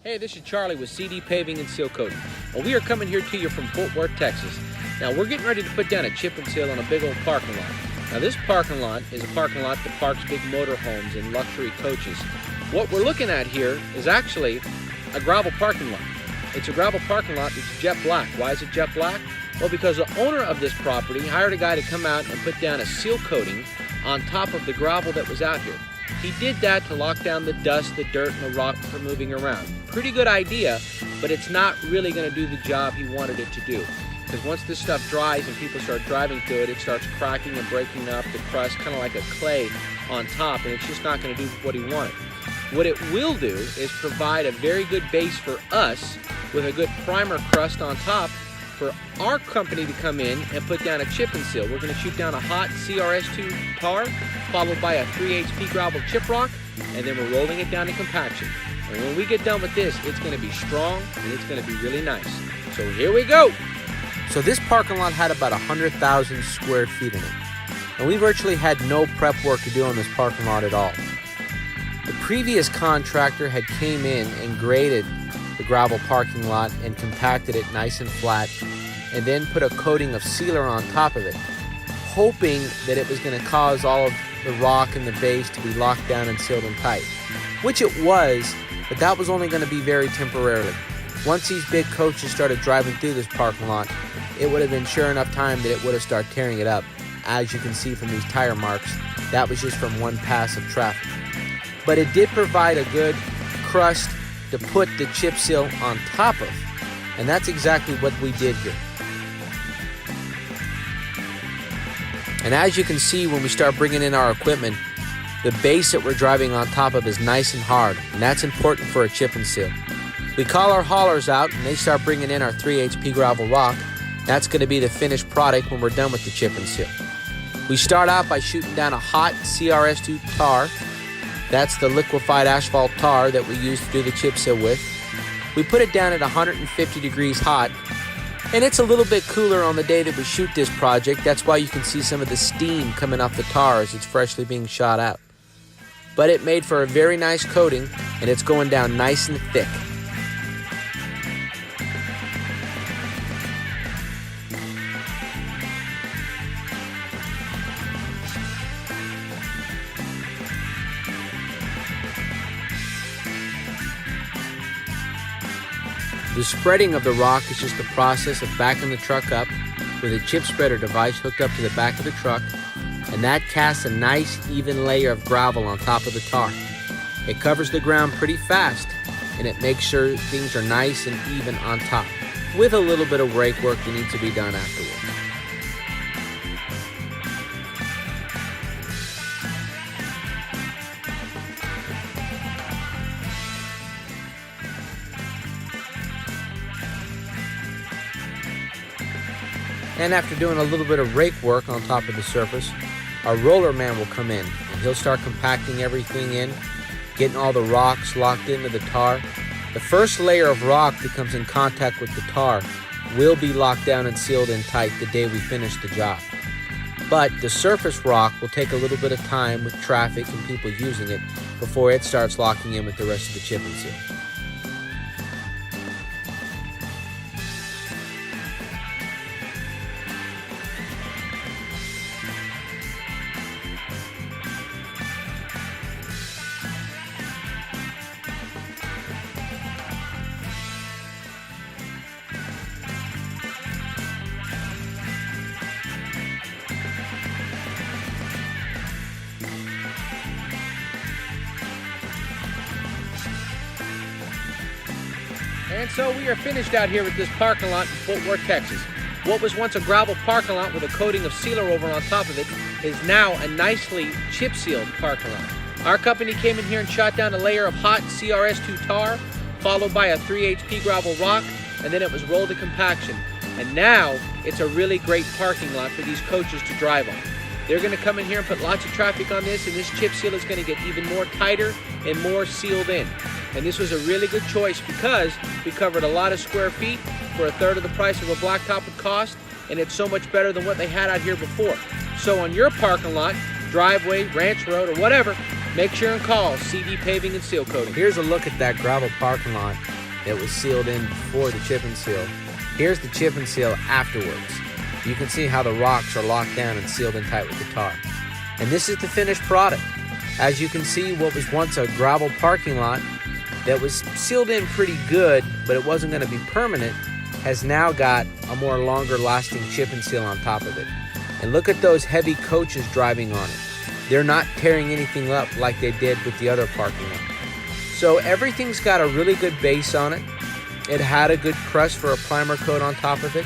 Hey, this is Charlie with CD Paving and Seal Coating. Well, we are coming here to you from Fort Worth, Texas. Now, we're getting ready to put down a chip and seal on a big old parking lot. Now, this parking lot is a parking lot that parks big motorhomes and luxury coaches. What we're looking at here is actually a gravel parking lot. It's a gravel parking lot that's jet black. Why is it jet black? Well, because the owner of this property hired a guy to come out and put down a seal coating on top of the gravel that was out here. He did that to lock down the dust, the dirt, and the rock from moving around. Pretty good idea, but it's not really going to do the job he wanted it to do. Because once this stuff dries and people start driving through it, it starts cracking and breaking up the crust, kind of like a clay on top, and it's just not going to do what he wanted. What it will do is provide a very good base for us with a good primer crust on top for our company to come in and put down a chip and seal. We're going to shoot down a hot CRS2 tar, followed by a 3 HP gravel chip rock, and then we're rolling it down to compaction. And when we get done with this, it's going to be strong and it's going to be really nice. So here we go. So this parking lot had about 100,000 square feet in it. And we virtually had no prep work to do on this parking lot at all. The previous contractor had came in and graded the gravel parking lot and compacted it nice and flat, and then put a coating of sealer on top of it, hoping that it was going to cause all of the rock and the base to be locked down and sealed and tight, which it was, but that was only going to be very temporarily. Once these big coaches started driving through this parking lot, it would have been sure enough time that it would have started tearing it up. As you can see from these tire marks, that was just from one pass of traffic. But it did provide a good crust to put the chip seal on top of, and that's exactly what we did here. And as you can see, when we start bringing in our equipment, the base that we're driving on top of is nice and hard, and that's important for a chip and seal. We call our haulers out and they start bringing in our 3 HP gravel rock. That's going to be the finished product when we're done with the chip and seal. We start out by shooting down a hot CRS2 tar. That's the liquefied asphalt tar that we use to do the chip seal with. We put it down at 150 degrees hot, and it's a little bit cooler on the day that we shoot this project. That's why you can see some of the steam coming off the tar as it's freshly being shot out. But it made for a very nice coating, and it's going down nice and thick. The spreading of the rock is just the process of backing the truck up with a chip spreader device hooked up to the back of the truck, and that casts a nice even layer of gravel on top of the tar. It covers the ground pretty fast, and it makes sure things are nice and even on top, with a little bit of rake work that needs to be done afterwards. And after doing a little bit of rake work on top of the surface, our roller man will come in and he'll start compacting everything in, getting all the rocks locked into the tar. The first layer of rock that comes in contact with the tar will be locked down and sealed in tight the day we finish the job. But the surface rock will take a little bit of time with traffic and people using it before it starts locking in with the rest of the chip and seal. And so we are finished out here with this parking lot in Fort Worth, Texas. What was once a gravel parking lot with a coating of sealer over on top of it is now a nicely chip sealed parking lot. Our company came in here and shot down a layer of hot CRS2 tar, followed by a 3 HP gravel rock, and then it was rolled to compaction. And now it's a really great parking lot for these coaches to drive on. They're going to come in here and put lots of traffic on this, and this chip seal is going to get even more tighter and more sealed in. And this was a really good choice because we covered a lot of square feet for a third of the price of a blacktop would cost, and it's so much better than what they had out here before. So on your parking lot, driveway, ranch road, or whatever, Make sure and call CD Paving and Seal Coating. Here's a look at that gravel parking lot that was sealed in before the chip and seal. Here's the chip and seal afterwards. You can see how the rocks are locked down and sealed in tight with the tar. And this is the finished product. As you can see, what was once a gravel parking lot that was sealed in pretty good, but it wasn't going to be permanent, has now got a more longer lasting chip and seal on top of it. And look at those heavy coaches driving on it. They're not tearing anything up like they did with the other parking lot. So everything's got a really good base on it. It had a good crust for a primer coat on top of it.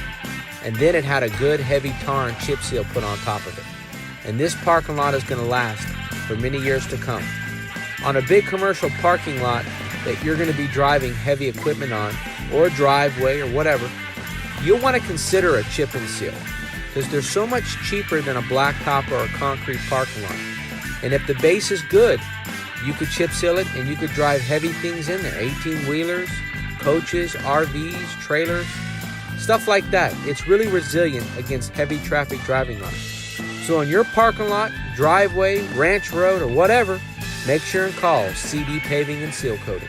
And then it had a good heavy tar and chip seal put on top of it. And this parking lot is going to last for many years to come. On a big commercial parking lot that you're going to be driving heavy equipment on, or driveway or whatever, you'll want to consider a chip and seal, because they're so much cheaper than a blacktop or a concrete parking lot. And if the base is good, you could chip seal it and you could drive heavy things in there, 18-wheelers, coaches, RVs, trailers, stuff like that. It's really resilient against heavy traffic driving on it. So on your parking lot, driveway, ranch road, or whatever, make sure and call CD Paving and Seal Coating.